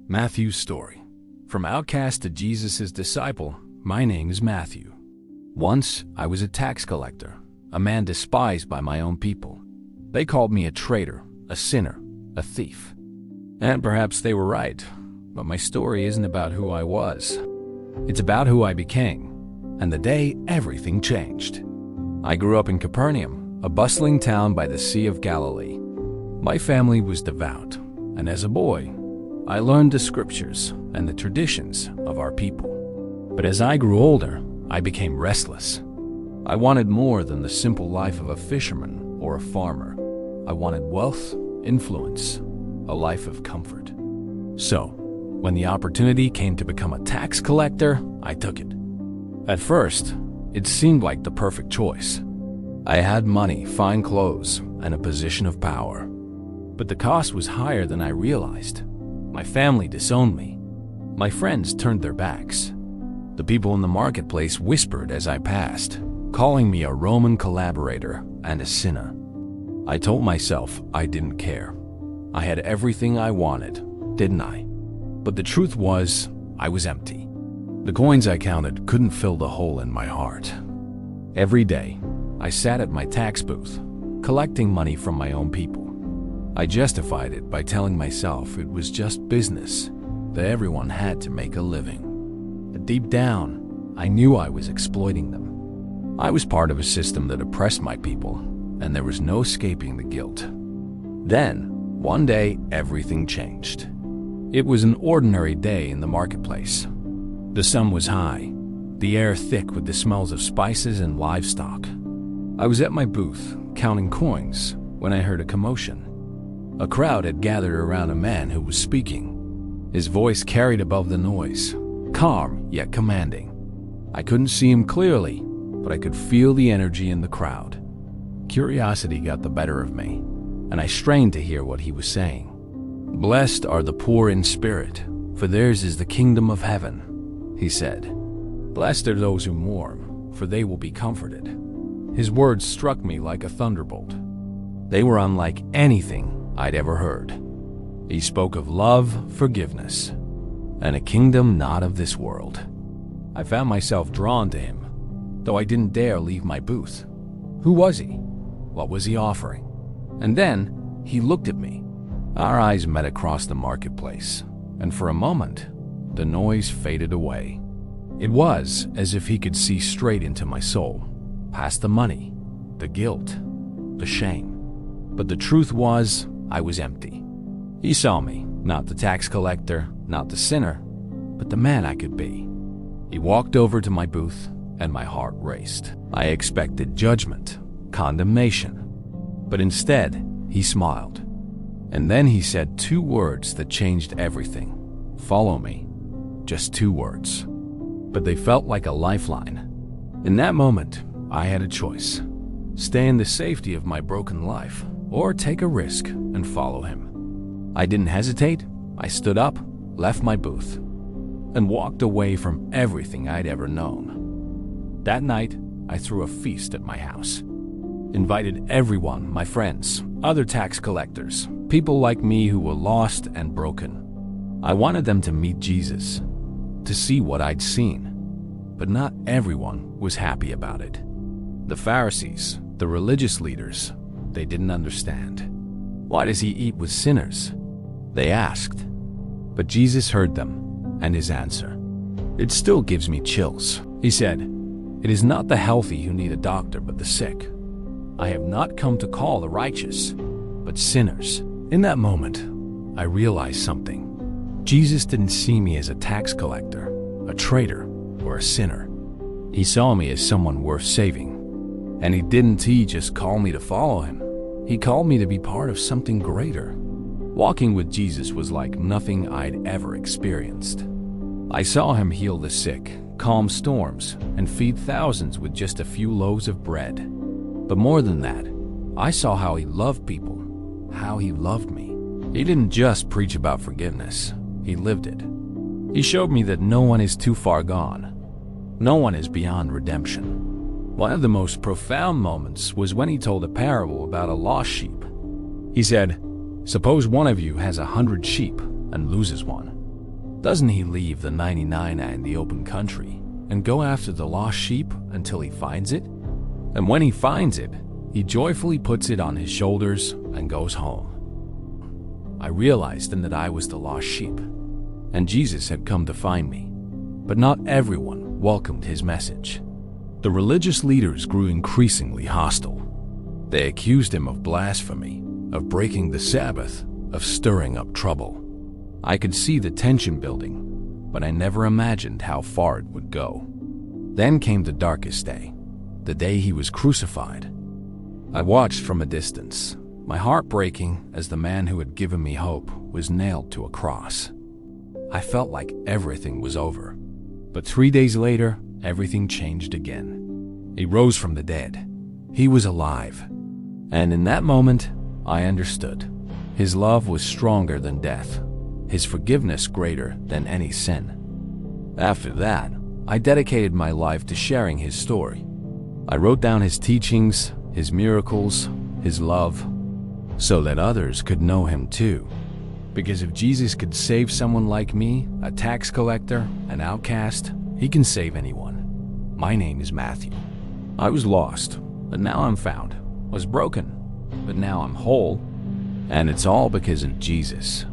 Matthew's story. From outcast to Jesus' disciple, my name is Matthew. Once, I was a tax collector, a man despised by my own people. They called me a traitor, a sinner, a thief. And perhaps they were right, but my story isn't about who I was. It's about who I became, and the day everything changed. I grew up in Capernaum, a bustling town by the Sea of Galilee. My family was devout, and as a boy, I learned the scriptures and the traditions of our people. But as I grew older, I became restless. I wanted more than the simple life of a fisherman or a farmer. I wanted wealth, influence, a life of comfort. So, when the opportunity came to become a tax collector, I took it. At first, it seemed like the perfect choice. I had money, fine clothes, and a position of power. But the cost was higher than I realized. My family disowned me. My friends turned their backs. The people in the marketplace whispered as I passed, calling me a Roman collaborator and a sinner. I told myself I didn't care. I had everything I wanted, didn't I? But the truth was, I was empty. The coins I counted couldn't fill the hole in my heart. Every day, I sat at my tax booth, collecting money from my own people. I justified it by telling myself it was just business, that everyone had to make a living. But deep down, I knew I was exploiting them. I was part of a system that oppressed my people, and there was no escaping the guilt. Then, one day, everything changed. It was an ordinary day in the marketplace. The sun was high, the air thick with the smells of spices and livestock. I was at my booth, counting coins, when I heard a commotion. A crowd had gathered around a man who was speaking. His voice carried above the noise, calm yet commanding. I couldn't see him clearly, but I could feel the energy in the crowd. Curiosity got the better of me, and I strained to hear what he was saying. "Blessed are the poor in spirit, for theirs is the kingdom of heaven," he said. "Blessed are those who mourn, for they will be comforted." His words struck me like a thunderbolt. They were unlike anything I'd ever heard. He spoke of love, forgiveness, and a kingdom not of this world. I found myself drawn to him, though I didn't dare leave my booth. Who was he? What was he offering? And then he looked at me. Our eyes met across the marketplace, and for a moment, the noise faded away. It was as if he could see straight into my soul, past the money, the guilt, the shame. But the truth was, I was empty. He saw me, not the tax collector, not the sinner, but the man I could be. He walked over to my booth, and my heart raced. I expected judgment, condemnation. But instead, he smiled. And then he said two words that changed everything. "Follow me." Just two words. But they felt like a lifeline. In that moment, I had a choice. Stay in the safety of my broken life, or take a risk and follow him. I didn't hesitate. I stood up, left my booth, and walked away from everything I'd ever known. That night, I threw a feast at my house. Invited everyone, my friends, other tax collectors, people like me who were lost and broken. I wanted them to meet Jesus, to see what I'd seen. But not everyone was happy about it. The Pharisees, the religious leaders, they didn't understand. "Why does he eat with sinners?" they asked. But Jesus heard them, and his answer. It still gives me chills. He said, "It is not the healthy who need a doctor, but the sick. I have not come to call the righteous, but sinners." In that moment, I realized something. Jesus didn't see me as a tax collector, a traitor, or a sinner. He saw me as someone worth saving. And he just call me to follow him. He called me to be part of something greater. Walking with Jesus was like nothing I'd ever experienced. I saw him heal the sick, calm storms, and feed thousands with just a few loaves of bread. But more than that, I saw how he loved people, how he loved me. He didn't just preach about forgiveness, he lived it. He showed me that no one is too far gone. No one is beyond redemption. One of the most profound moments was when he told a parable about a lost sheep. He said, "Suppose one of you has 100 sheep and loses one. Doesn't he leave the 99 in the open country and go after the lost sheep until he finds it? And when he finds it, he joyfully puts it on his shoulders and goes home. I realized then that I was the lost sheep, and Jesus had come to find me. But not everyone welcomed his message. The religious leaders grew increasingly hostile. They accused him of blasphemy, of breaking the Sabbath, of stirring up trouble. I could see the tension building, but I never imagined how far it would go. Then came the darkest day, the day he was crucified. I watched from a distance, my heart breaking as the man who had given me hope was nailed to a cross. I felt like everything was over. But 3 days later, everything changed again. He rose from the dead. He was alive. And in that moment, I understood. His love was stronger than death. His forgiveness greater than any sin. After that, I dedicated my life to sharing his story. I wrote down his teachings, his miracles, his love, so that others could know him too. Because if Jesus could save someone like me, a tax collector, an outcast, he can save anyone. My name is Matthew. I was lost, but now I'm found. Was broken, but now I'm whole. And it's all because of Jesus.